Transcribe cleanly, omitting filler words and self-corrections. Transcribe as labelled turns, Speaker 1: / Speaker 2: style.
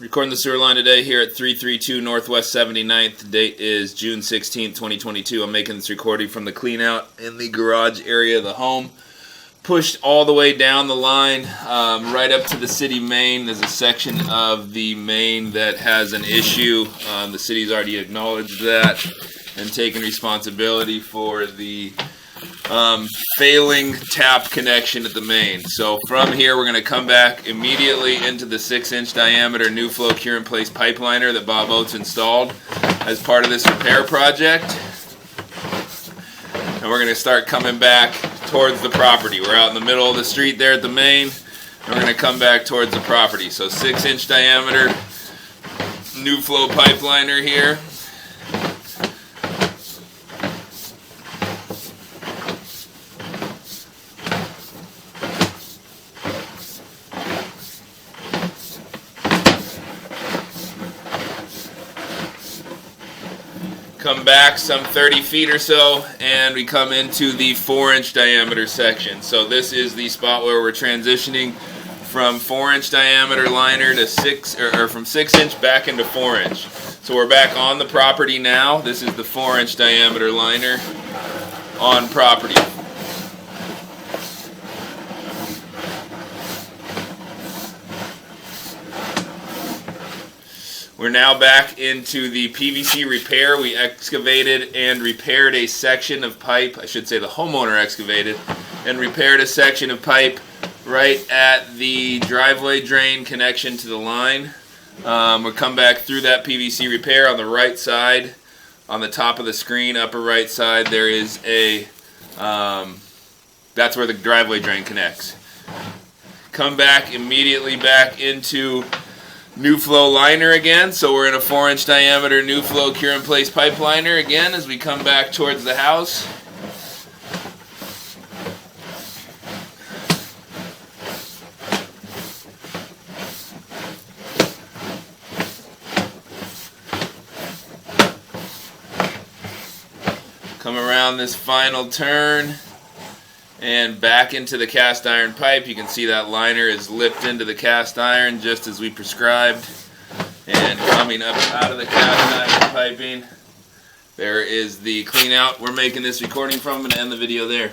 Speaker 1: Recording the sewer line today here at 332 Northwest 79th. The date is June 16th, 2022. I'm making this recording from the clean out in the garage area of the home. Pushed all the way down the line, right up to the city main. There's a section of the main that has an issue. The city's already acknowledged that and taken responsibility for the failing tap connection at the main. So from here we're going to come back immediately into the 6-inch diameter new flow cure in place pipe liner that Bob Oates installed as part of this repair project. And we're going to start coming back towards the property. We're out in the middle of the street there at the main, and we're going to come back towards the property. So 6-inch diameter new flow pipe liner here. Come back some 30 feet or so, and we come into the 4-inch diameter section. So this is the spot where we're transitioning from 4-inch diameter liner to from 6-inch back into 4-inch. So we're back on the property now. This is the 4-inch diameter liner on property. We're now back into the PVC repair. We excavated and repaired a section of pipe. I should say the homeowner excavated and repaired a section of pipe right at the driveway drain connection to the line. We'll come back through that PVC repair on the right side. On the top of the screen, upper right side, there is a, that's where the driveway drain connects. Come back immediately back into new flow liner again, so we're in a 4-inch diameter new flow cure in place pipe liner again as we come back towards the house. Come around this final turn and back into the cast iron pipe. You can see that liner is lipped into the cast iron just as we prescribed. And coming up out of the cast iron piping, there is the clean out we're making this recording from. I'm going to end the video there.